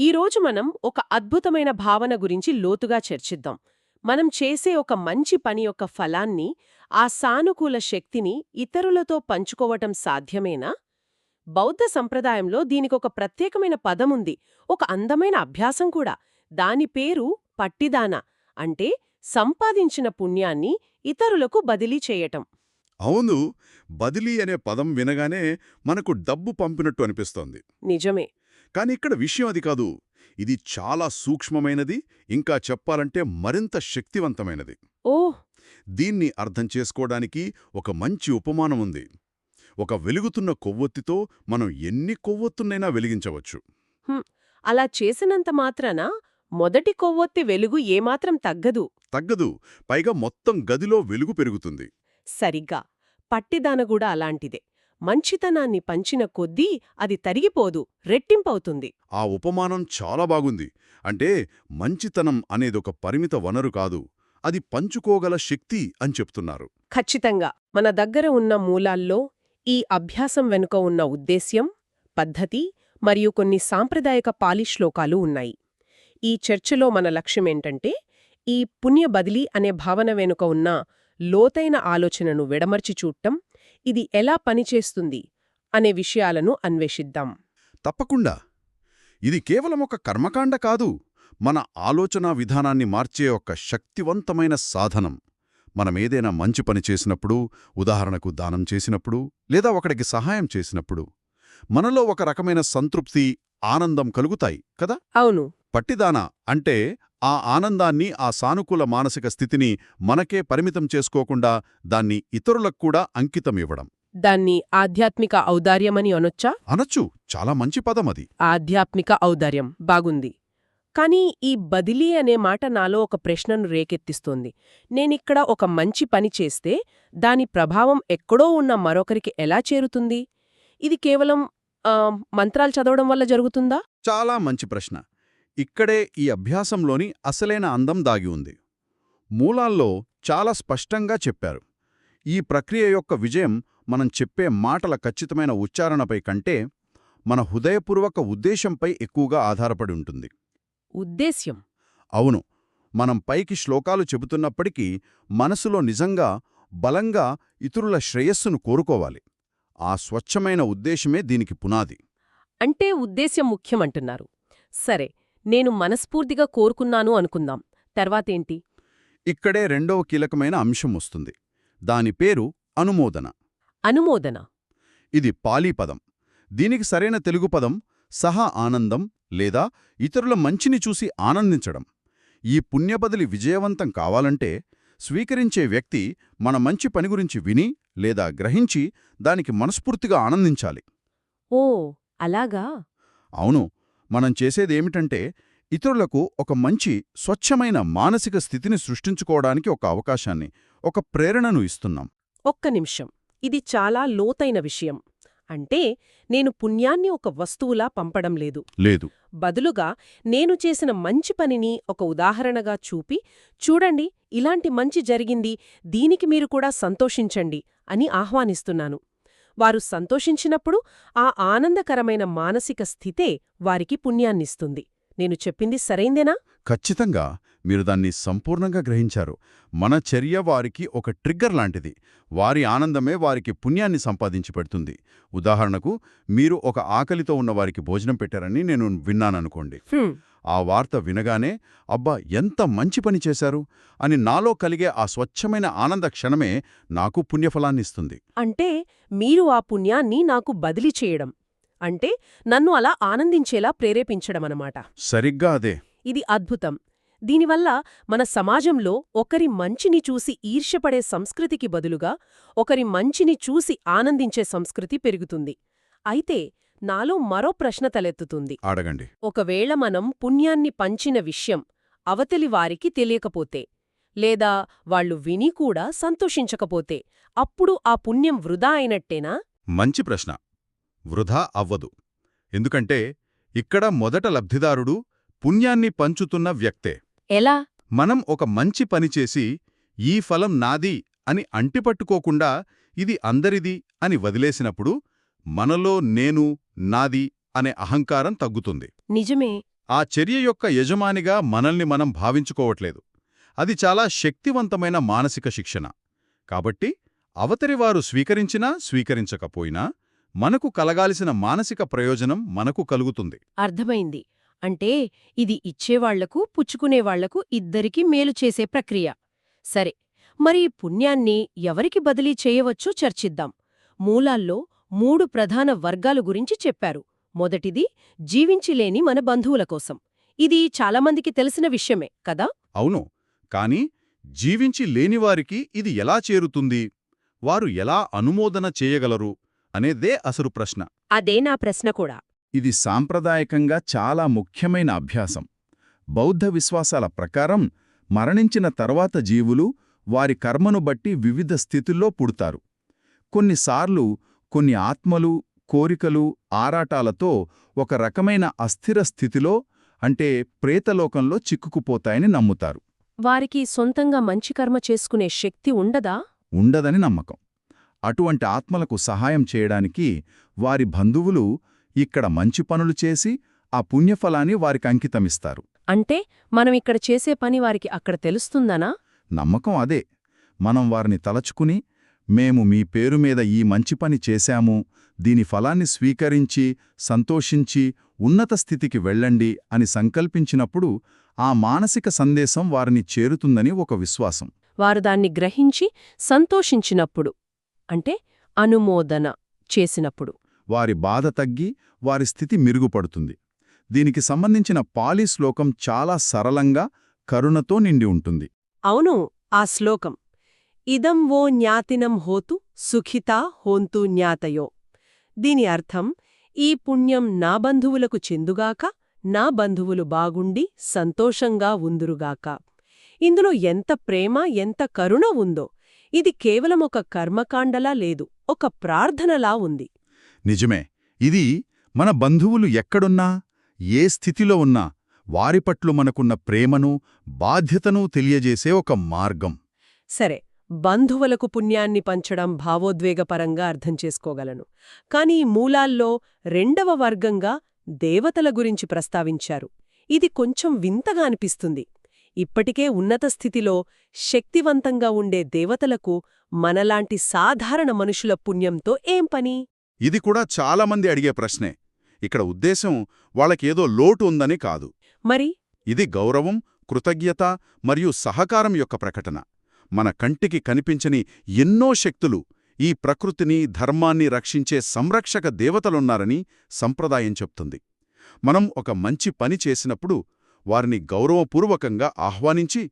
ఈరోజు మనం ఒక అద్భుతమైన భావన గురించి లోతుగా చర్చిద్దాం. మనం చేసే ఒక మంచి పని యొక్క ఫలాన్ని, ఆ సానుకూల శక్తిని ఇతరులతో పంచుకోవటం సాధ్యమేనా? బౌద్ధ సంప్రదాయంలో దీనికొక ప్రత్యేకమైన పదముంది, ఒక అందమైన అభ్యాసం కూడా. దాని పేరు పట్టిదాన, అంటే సంపాదించిన పుణ్యాన్ని ఇతరులకు బదిలీ చేయటం. అవును. బదిలీ అనే పదం వినగానే మనకు డబ్బు పంపినట్టు అనిపిస్తోంది. నిజమే. కానీ ఇక్కడ విషయం అది కాదు. ఇది చాలా సూక్ష్మమైనది, ఇంకా చెప్పాలంటే మరింత శక్తివంతమైనది. ఓహ్! దీన్ని అర్థం చేసుకోవడానికి ఒక మంచి ఉపమానం ఉంది. ఒక వెలుగుతున్న కొవ్వొత్తితో మనం ఎన్ని కొవ్వొత్తున్నైనా వెలిగించవచ్చు. హుం, అలా చేసినంత మాత్రాన మొదటి కొవ్వొత్తి వెలుగు ఏమాత్రం తగ్గదు. తగ్గదు. పైగా మొత్తం గదిలో వెలుగు పెరుగుతుంది. సరిగ్గా. పట్టిదానగూడా అలాంటిదే. మంచితనాన్ని పంచిన కొద్దీ అది తరిగిపోదు, రెట్టింపవుతుంది. ఆ ఉపమానం చాలా బాగుంది. అంటే మంచితనం అనేదొక పరిమిత వనరు కాదు, అది పంచుకోగల శక్తి అని చెప్తున్నారు. ఖచ్చితంగా. మన దగ్గర ఉన్న మూలాల్లో ఈ అభ్యాసం వెనుక ఉన్న ఉద్దేశ్యం, పద్ధతి మరియు కొన్ని సాంప్రదాయక పాలి శ్లోకాలు ఉన్నాయి. ఈ చర్చలో మన లక్ష్యమేంటంటే, ఈ పుణ్య బదిలీ అనే భావన వెనుక ఉన్న లోతైన ఆలోచనను విడమర్చి చూడటం, ఇది ఎలా పనిచేస్తుంది అనే విషయాలను అన్వేషిద్దాం. తప్పకుండా. ఇది కేవలం ఒక కర్మకాండ కాదు, మన ఆలోచనా విధానాన్ని మార్చే ఒక శక్తివంతమైన సాధనం. మనమేదైనా మంచి పని చేసినప్పుడు, ఉదాహరణకు దానం చేసినప్పుడు, లేదా ఒకడికి సహాయం చేసినప్పుడు, మనలో ఒక రకమైన సంతృప్తి, ఆనందం కలుగుతాయి కదా. అవును. పట్టిదాన అంటే ఆ ఆనందాన్ని, ఆ సానుకూల మానసిక స్థితిని మనకే పరిమితం చేసుకోకుండా దాన్ని ఇతరులకు కూడా అంకితం ఇవ్వడం. దాన్ని ఆధ్యాత్మిక ఔదార్యమని అనొచ్చా? అనొచ్చు. చాలా మంచి పదం అది. ఆధ్యాత్మిక ఔదార్యం బాగుంది. కానీ ఈ బదిలీ అనే మాట నాలో ఒక ప్రశ్నను రేకెత్తిస్తోంది. నేనిక్కడ ఒక మంచి పని చేస్తే దాని ప్రభావం ఎక్కడో ఉన్న మరొకరికి ఎలా చేరుతుంది? ఇది కేవలం మంత్రాలు చదవడం వల్ల జరుగుతుందా? చాలా మంచి ప్రశ్న. ఇక్కడే ఈ అభ్యాసంలోని అసలైన అందం దాగి ఉంది. మూలాల్లో చాలా స్పష్టంగా చెప్పారు. ఈ ప్రక్రియ యొక్క విజయం మనం చెప్పే మాటల ఖచ్చితమైన ఉచ్చారణపై కంటే మన హృదయపూర్వక ఉద్దేశంపై ఎక్కువగా ఆధారపడి ఉంటుంది. ఉద్దేశ్యం? అవును. మనం పైకి శ్లోకాలు చెబుతున్నప్పటికీ మనసులో నిజంగా, బలంగా ఇతరుల శ్రేయస్సును కోరుకోవాలి. ఆ స్వచ్ఛమైన ఉద్దేశమే దీనికి పునాది. అంటే ఉద్దేశ్యం ముఖ్యమంటున్నారు. సరే, నేను మనస్ఫూర్తిగా కోరుకున్నాను అనుకుందాం. తర్వాతేంటి? ఇక్కడే రెండవ కీలకమైన అంశం వస్తుంది. దాని పేరు అనుమోదన. అనుమోదన. ఇది పాలీ పదం. దీనికి సరైన తెలుగు పదం సహా ఆనందం లేదా ఇతరుల మంచిని చూసి ఆనందించడం. ఈ పుణ్యబదిలి విజయవంతం కావాలంటే స్వీకరించే వ్యక్తి మన మంచి పని గురించి విని లేదా గ్రహించి దానికి మనస్ఫూర్తిగా ఆనందించాలి. ఓ, అలాగా? అవును. మనం చేసేదేమిటంటే ఇతరులకు ఒక మంచి, స్వచ్ఛమైన మానసిక స్థితిని సృష్టించుకోవడానికి ఒక అవకాశాన్ని, ఒక ప్రేరణను ఇస్తున్నాం. ఒక్క నిమిషం. ఇది చాలా లోతైన విషయం. అంటే నేను పుణ్యాన్ని ఒక వస్తువులా పంపడం లేదు. లేదు. బదులుగా నేను చేసిన మంచి పనిని ఒక ఉదాహరణగా చూపి, చూడండి ఇలాంటి మంచి జరిగింది, దీనికి మీరు కూడా సంతోషించండి అని ఆహ్వానిస్తున్నాను. వారు సంతోషించినప్పుడు ఆ ఆనందకరమైన మానసిక స్థితే వారికి పుణ్యాన్నిస్తుంది. నేను చెప్పింది సరైందేనా? ఖచ్చితంగా. మీరు దాన్ని సంపూర్ణంగా గ్రహించారు. మన చర్య వారికి ఒక ట్రిగ్గర్ లాంటిది. వారి ఆనందమే వారికి పుణ్యాన్ని సంపాదించి పెడుతుంది. ఉదాహరణకు, మీరు ఒక ఆకలితో ఉన్న వారికి భోజనం పెట్టారని నేను విన్నాననుకోండి. ఆ వార్త వినగానే అబ్బా ఎంత మంచి పని చేశారు అని నాలో కలిగే ఆ స్వచ్ఛమైన ఆనంద క్షణమే నాకు పుణ్యఫలాన్నిస్తుంది. అంటే మీరు ఆ పుణ్యాన్ని నాకు బదిలీ చేయడం, అంటే నన్ను అలా ఆనందించేలా ప్రేరేపించడమనమాట. సరిగ్గా అదే. ఇది అద్భుతం. దీనివల్ల మన సమాజంలో ఒకరి మంచిని చూసి ఈర్ష్యపడే సంస్కృతికి బదులుగా ఒకరి మంచిని చూసి ఆనందించే సంస్కృతి పెరుగుతుంది. అయితే నాలో మరో ప్రశ్న తలెత్తుతుంది. అడగండి. ఒకవేళ మనం పుణ్యాన్ని పంచిన విషయం అవతలి వారికి తెలియకపోతే, లేదా వాళ్ళు విని కూడా సంతోషించకపోతే, అప్పుడు ఆ పుణ్యం వృధా అయినట్టేనా? మంచి ప్రశ్న. వృధా అవ్వదు. ఎందుకంటే ఇక్కడ మొదట లబ్ధిదారుడు పుణ్యాన్ని పంచుతున్న వ్యక్తే. ఎలా? మనం ఒక మంచి పనిచేసి ఈ ఫలం నాది అని అంటిపట్టుకోకుండా ఇది అందరిది అని వదిలేసినప్పుడు మనలో నేను, నాది అనే అహంకారం తగ్గుతుంది. నిజమే. ఆ చర్య యొక్క యజమానిగా మనల్ని మనం భావించుకోవట్లేదు. అది చాలా శక్తివంతమైన మానసిక శిక్షణ. కాబట్టి అవతలివారు స్వీకరించినా స్వీకరించకపోయినా మనకు కలగాల్సిన మానసిక ప్రయోజనం మనకు కలుగుతుంది. అర్థమైంది. అంటే ఇది ఇచ్చేవాళ్లకు పుచ్చుకునేవాళ్లకు ఇద్దరికీ మేలు చేసే ప్రక్రియ. సరే, మరి ఈ పుణ్యాన్ని ఎవరికి బదిలీ చేయవచ్చో చర్చిద్దాం. మూలాల్లో 3 ప్రధాన వర్గాలు గురించి చెప్పారు. మొదటిది జీవించిలేని మన బంధువుల కోసం. ఇది చాలామందికి తెలిసిన విషయమే కదా. అవును, కాని జీవించి లేనివారికి ఇది ఎలా చేరుతుంది? వారు ఎలా అనుమోదన చేయగలరు అనేదే అసలు ప్రశ్న. అదే నా ప్రశ్న కూడా. ఇది సాంప్రదాయకంగా చాలా ముఖ్యమైన అభ్యాసం. బౌద్ధ విశ్వాసాల ప్రకారం మరణించిన తర్వాత జీవులు వారి కర్మను బట్టి వివిధ స్థితుల్లో పుడతారు. కొన్నిసార్లు కొన్ని ఆత్మలు, కోరికలు, ఆరాటాలతో ఒక రకమైన అస్థిర స్థితిలో అంటే ప్రేతలోకంలో చిక్కుకుపోతాయని నమ్ముతారు. వారికి సొంతంగా మంచి కర్మ చేసుకునే శక్తి ఉండదా? ఉండదని నమ్మకం. అటువంటి ఆత్మలకు సహాయం చేయడానికి వారి బంధువులు ఇక్కడ మంచి పనులు చేసి ఆ పుణ్యఫలాన్ని వారికి అంకితమిస్తారు. అంటే మనం ఇక్కడ చేసే పని వారికి అక్కడ తెలుస్తుందనా? నమ్మకం అదే. మనం వారిని తలచుకుని, మేము మీ పేరు మీద ఈ మంచి పని చేశాము, దీని ఫలాన్ని స్వీకరించి సంతోషించి ఉన్నత స్థితికి వెళ్ళండి అని సంకల్పించినప్పుడు ఆ మానసిక సందేశం వారిని చేరుతుందని ఒక విశ్వాసం. వారు దాన్ని గ్రహించి సంతోషించినప్పుడు, అంటే అనుమోదన చేసినప్పుడు వారి బాధ తగ్గి వారి స్థితి మెరుగుపడుతుంది. దీనికి సంబంధించిన పాలీ శ్లోకం చాలా సరళంగా కరుణతో నిండి ఉంటుంది. అవును, ఆ శ్లోకం ఇదం వో జ్ఞాతినం హోతు సుఖితా హోంతు జ్ఞాతయో. దీని అర్థం, ఈ పుణ్యం నా బంధువులకు చెందుగాక, నా బంధువులు బాగుండి సంతోషంగా ఉందురుగాక. ఇందులో ఎంత ప్రేమ, ఎంత కరుణ ఉందో! ఇది కేవలం ఒక కర్మకాండలా లేదు, ఒక ప్రార్థనలా ఉంది. నిజమే. ఇది మన బంధువులు ఎక్కడున్నా, ఏ స్థితిలో ఉన్నా వారి పట్ల మనకున్న ప్రేమను, బాధ్యతను తెలియజేసే ఒక మార్గం. సరే, బంధువులకు పుణ్యాన్ని పంచడం భావోద్వేగపరంగా అర్థం చేసుకోగలను. కాని ఈ మూలాల్లో 2వ వర్గంగా దేవతల గురించి ప్రస్తావించారు. ఇది కొంచెం వింతగా అనిపిస్తుంది. ఇప్పటికే ఉన్నత స్థితిలో శక్తివంతంగా ఉండే దేవతలకు మనలాంటి సాధారణ మనుషుల పుణ్యంతో ఏం పని? ఇది కూడా చాలామంది అడిగే ప్రశ్నే. ఇక్కడ ఉద్దేశం వాళ్ళకేదో లోటు ఉందని కాదు. మరి ఇది గౌరవం, కృతజ్ఞత మరియు సహకారం యొక్క ప్రకటన. మన కంటికి కనిపించని ఎన్నో శక్తులు, ఈ ప్రకృతిని, ధర్మాన్ని రక్షించే సంరక్షక దేవతలున్నారని సంప్రదాయం చెప్తుంది. మనం ఒక మంచి పని చేసినప్పుడు వారిని గౌరవపూర్వకంగా ఆహ్వానించి,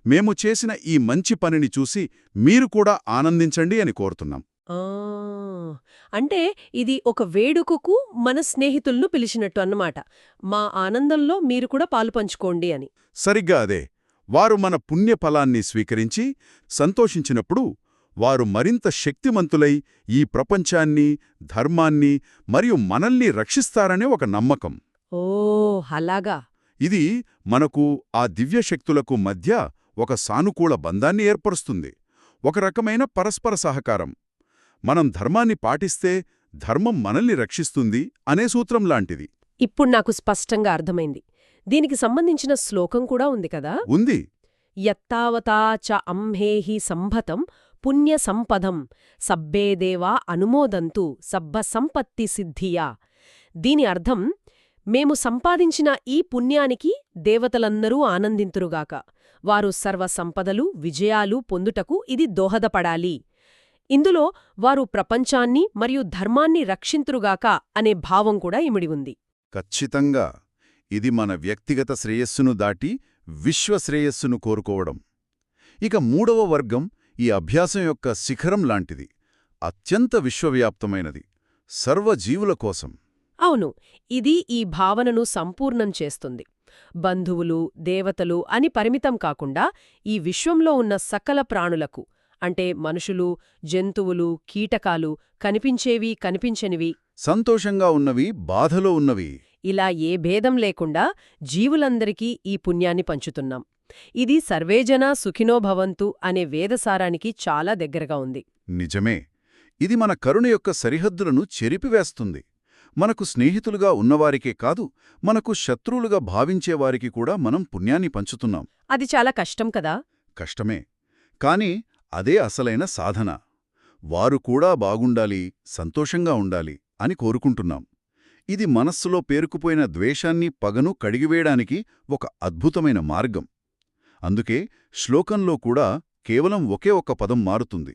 మేము చేసిన ఈ మంచి పనిని చూసి మీరు కూడా ఆనందించండి అని కోరుతున్నాం. అంటే ఇది ఒక వేడుకకు మన స్నేహితులను పిలిచినట్టు అన్నమాట. మా ఆనందంలో మీరు కూడా పాలుపంచుకోండి అని. సరిగ్గా అదే. వారు మన పుణ్యఫలాన్ని స్వీకరించి సంతోషించినప్పుడు వారు మరింత శక్తిమంతులై ఈ ప్రపంచాన్ని, ధర్మాన్ని మరియు మనల్ని రక్షిస్తారనే ఒక నమ్మకం. ఓ, అలాగా. ఇది మనకు ఆ దివ్యశక్తులకు మధ్య ఒక సానుకూల బంధాన్ని ఏర్పరుస్తుంది. ఒక రకమైన పరస్పర సహకారం. మనం ధర్మాన్ని పాటిస్తే ధర్మం మనల్ని రక్షిస్తుంది అనే సూత్రం లాంటిది. ఇప్పుడు నాకు స్పష్టంగా అర్థమైంది. దీనికి సంబంధించిన శ్లోకం కూడా ఉంది కదా? ఉంది. యత్తావతా చ అంహేహి సంభతం పుణ్య సంపదం సబ్బే దేవా అనుమోదంతు సబ్బ సంపత్తి సిద్ధియా. దీని అర్థం, మేము సంపాదించిన ఈ పుణ్యానికి దేవతలందరూ ఆనందింతురుగాక, వారు సర్వ సంపదలు, విజయాలు పొందుటకు ఇది దోహదపడాలి. ఇందులో వారు ప్రపంచాన్ని మరియు ధర్మాన్ని రక్షింతురుగాక అనే భావం కూడా ఇమిడి ఉంది. ఖచ్చితంగా. ఇది మన వ్యక్తిగత శ్రేయస్సును దాటి విశ్వశ్రేయస్సును కోరుకోవడం. ఇక 3వ వర్గం ఈ అభ్యాసం యొక్క శిఖరం లాంటిది. అత్యంత విశ్వవ్యాప్తమైనది. సర్వజీవుల కోసం. అవును, ఇది ఈ భావనను సంపూర్ణం చేస్తుంది. బంధువులు, దేవతలు అని పరిమితం కాకుండా ఈ విశ్వంలో ఉన్న సకల ప్రాణులకు, అంటే మనుషులు, జంతువులు, కీటకాలు, కనిపించేవి, కనిపించనివి, సంతోషంగా ఉన్నవి, బాధలో ఉన్నవి, ఇలా ఏ భేదం లేకుండా జీవులందరికీ ఈ పుణ్యాన్ని పంచుతున్నాం. ఇది సర్వేజనా సుఖినో భవంతు అనే వేదసారానికి చాలా దగ్గరగా ఉంది. నిజమే. ఇది మన కరుణ యొక్క సరిహద్దులను చెరిపివేస్తుంది. మనకు స్నేహితులుగా ఉన్నవారికే కాదు, మనకు శత్రువులుగా భావించేవారికి కూడా మనం పుణ్యాన్ని పంచుతున్నాం. అది చాలా కష్టం కదా. కష్టమే. కాని అదే అసలైన సాధన. వారు కూడా బాగుండాలి, సంతోషంగా ఉండాలి అని కోరుకుంటున్నాం. ఇది మనస్సులో పేరుకుపోయిన ద్వేషాన్ని, పగను కడిగివేయడానికి ఒక అద్భుతమైన మార్గం. అందుకే శ్లోకంలో కూడా కేవలం ఒకే ఒక్క పదం మారుతుంది.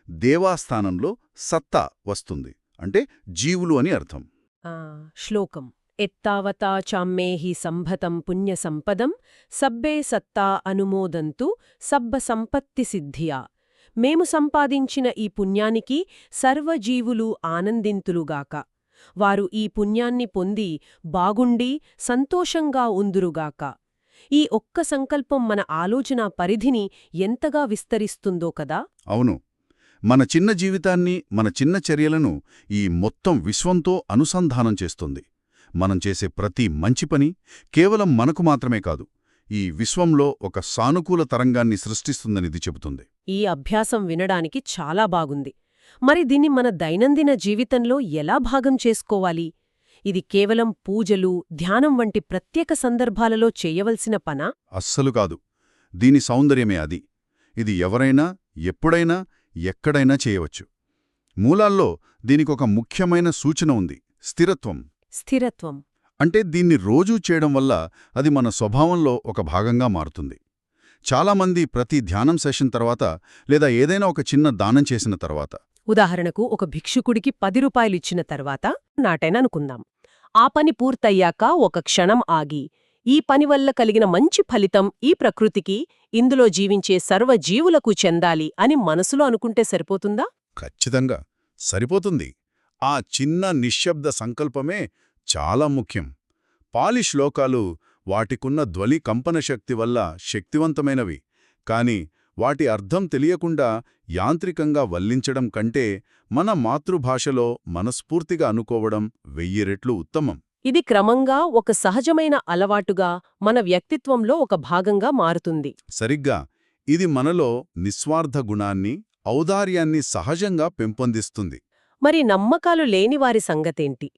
దేవాస్థానంలో సత్తా వస్తుంది. అంటే జీవులు అని అర్థం. శ్లోకం ఎత్తావతా చామ్మేహి సంభతం పుణ్యసంపదం సబ్బే సత్తా అనుమోదంతు సబ్బ సంపత్తి సిద్ధియా. మేము సంపాదించిన ఈ పుణ్యానికి సర్వజీవులు ఆనందింతులుగాక. వారు ఈ పుణ్యాన్ని పొంది బాగుండి సంతోషంగా ఉందురుగాక. ఈ ఒక్క సంకల్పం మన ఆలోచనా పరిధిని ఎంతగా విస్తరిస్తుందో కదా. అవును. మన చిన్న జీవితాన్ని, మన చిన్న చర్యలను ఈ మొత్తం విశ్వంతో అనుసంధానం చేస్తుంది. మనం చేసే ప్రతి మంచి పని కేవలం మనకు మాత్రమే కాదు, ఈ విశ్వంలో ఒక సానుకూల తరంగాన్ని సృష్టిస్తుందనిది చెబుతుంది. ఈ అభ్యాసం వినడానికి చాలా బాగుంది. మరి దీన్ని మన దైనందిన జీవితంలో ఎలా భాగం చేసుకోవాలి? ఇది కేవలం పూజలు, ధ్యానం వంటి ప్రత్యేక సందర్భాలలో చేయవలసిన పనా? అస్సలు కాదు. దీని సౌందర్యమే అది. ఇది ఎవరైనా, ఎప్పుడైనా, ఎక్కడైనా చేయవచ్చు. మూలాల్లో దీనికొక ముఖ్యమైన సూచన ఉంది: స్థిరత్వం. స్థిరత్వం అంటే దీన్ని రోజూ చేయడం వల్ల అది మన స్వభావంలో ఒక భాగంగా మారుతుంది. చాలామంది ప్రతి ధ్యానం సెషన్ తర్వాత లేదా ఏదైనా ఒక చిన్న దానం చేసిన తర్వాత, ఉదాహరణకు ఒక భిక్షుకుడికి 10 రూపాయలిచ్చిన తర్వాత నాటైననుకుందాం, ఆ పని పూర్తయ్యాక ఒక క్షణం ఆగి, ఈ పని వల్ల కలిగిన మంచి ఫలితం ఈ ప్రకృతికి, ఇందులో జీవించే సర్వజీవులకు చెందాలి అని మనసులో అనుకుంటే సరిపోతుందా? ఖచ్చితంగా సరిపోతుంది. ఆ చిన్న నిశ్శబ్ద సంకల్పమే చాలా ముఖ్యం. పాలి శ్లోకాలు వాటికున్న ధ్వని కంపన శక్తి వల్ల శక్తివంతమైనవి. కాని వాటి అర్థం తెలియకుండా యాంత్రికంగా వల్లించడం కంటే మన మాతృభాషలో మనస్ఫూర్తిగా అనుకోవడం 1000 రెట్లు ఉత్తమం. ఇది క్రమంగా ఒక సహజమైన అలవాటుగా మన వ్యక్తిత్వంలో ఒక భాగంగా మారుతుంది. సరిగ్గా ఇది మనలో నిస్వార్థ గుణాన్ని, ఔదార్యాన్ని సహజంగా పెంపొందిస్తుంది. మరి నమ్మకాలు లేనివారి సంగతేంటి?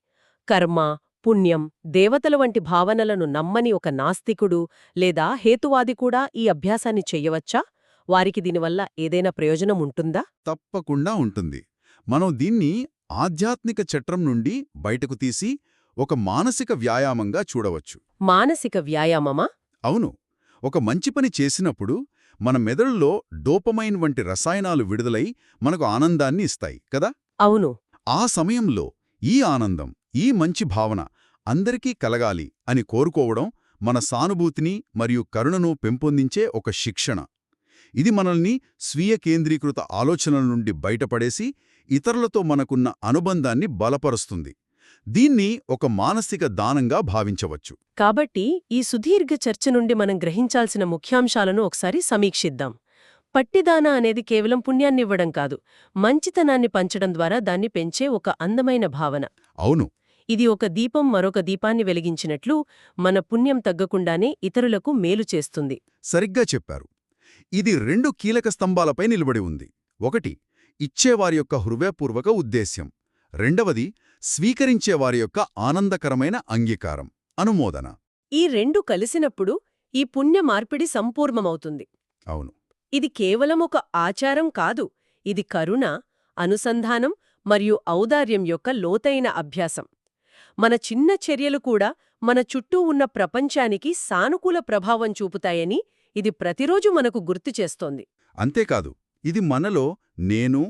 కర్మ, పుణ్యం, దేవతల వంటి భావనలను నమ్మని ఒక నాస్తికుడు లేదా హేతువాది కూడా ఈ అభ్యాసాన్ని చెయ్యవచ్చా? వారికి దీనివల్ల ఏదైనా ప్రయోజనం ఉంటుందా? తప్పకుండా ఉంటుంది. మనం దీన్ని ఆధ్యాత్మిక చట్రం నుండి బయటకు తీసి ఒక మానసిక వ్యాయామంగా చూడవచ్చు. మానసిక వ్యాయామమా? అవును. ఒక మంచి పని చేసినప్పుడు మన మెదడులో డోపమైన్ వంటి రసాయనాలు విడుదలై మనకు ఆనందాన్ని ఇస్తాయి కదా. అవును. ఆ సమయంలో ఈ ఆనందం, ఈ మంచి భావన అందరికీ కలగాలి అని కోరుకోవడం మన సానుభూతిని మరియు కరుణను పెంపొందించే ఒక శిక్షణ. ఇది మనల్ని స్వీయ కేంద్రీకృత ఆలోచనల నుండి బయటపడేసి ఇతరులతో మనకున్న అనుబంధాన్ని బలపరుస్తుంది. దీన్ని ఒక మానసిక దానంగా భావించవచ్చు. కాబట్టి ఈ సుదీర్ఘ చర్చ నుండి మనం గ్రహించాల్సిన ముఖ్యాంశాలను ఒకసారి సమీక్షిద్దాం. పట్టిదాన అనేది కేవలం పుణ్యాన్నివ్వడం కాదు, మంచితనాన్ని పంచడం ద్వారా దాన్ని పెంచే ఒక అందమైన భావన. అవును. ఇది ఒక దీపం మరొక దీపాన్ని వెలిగించినట్లు మన పుణ్యం తగ్గకుండానే ఇతరులకు మేలు చేస్తుంది. సరిగ్గా చెప్పారు. ఇది 2 కీలక స్తంభాలపై నిలబడి ఉంది. ఒకటి, ఇచ్చేవారి యొక్క హృదయపూర్వక ఉద్దేశ్యం. రెండవది, స్వీకరించేవారి యొక్క ఆనందకరమైన అంగీకారం, అనుమోదన. ఈ 2 కలిసినప్పుడు ఈ పుణ్య మార్పిడి సంపూర్ణమవుతుంది. అవును. ఇది కేవలం ఒక ఆచారం కాదు, ఇది కరుణ, అనుసంధానం మరియు ఔదార్యం యొక్క లోతైన అభ్యాసం. మన చిన్న చర్యలు కూడా మన చుట్టూ ఉన్న ప్రపంచానికి సానుకూల ప్రభావం చూపుతాయని ఇది ప్రతిరోజు మనకు గుర్తు చేస్తోంది. అంతేకాదు, ఇది మనలో నేను,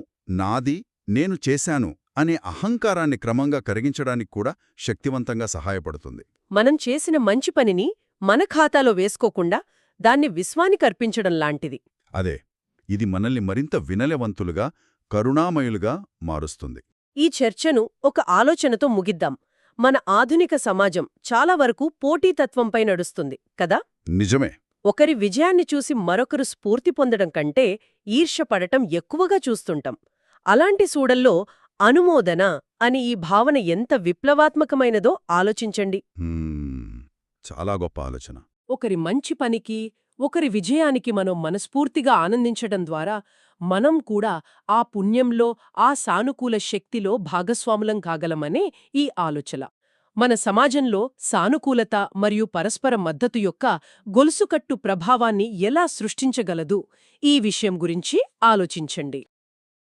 నాది, నేను చేశాను అనే అహంకారాన్ని క్రమంగా కరిగించడానికి కూడా శక్తివంతంగా సహాయపడుతుంది. మనం చేసిన మంచి పనిని మన ఖాతాలో వేసుకోకుండా దాన్ని విశ్వానికర్పించడం లాంటిది. అదే, ఇది మనల్ని మరింత వినయవంతులుగా, కరుణామయులుగా మారుస్తుంది. ఈ చర్చను ఒక ఆలోచనతో ముగిద్దాం. మన ఆధునిక సమాజం చాలా వరకు పోటీతత్వంపై నడుస్తుంది కదా. నిజమే. ఒకరి విజయాన్ని చూసి మరొకరు స్ఫూర్తి పొందడం కంటే ఈర్ష్యపడటం ఎక్కువగా చూస్తుంటాం. అలాంటి సూడల్లో అనుమోదన అని ఈ భావన ఎంత విప్లవాత్మకమైనదో ఆలోచించండి. చాలా గొప్ప ఆలోచన. ఒకరి మంచి పనికి, ఒకరి విజయానికి మనం మనస్ఫూర్తిగా ఆనందించడం ద్వారా మనం కూడా ఆ పుణ్యంలో, ఆ సానుకూల శక్తిలో భాగస్వాములం కాగలమనే ఈ ఆలోచన. మన సమాజంలో సానుకూలత మరియు పరస్పర మద్దతు యొక్క గొలుసుకట్టు ప్రభావాన్ని ఎలా సృష్టించగలదు, ఈ విషయం గురించి ఆలోచించండి.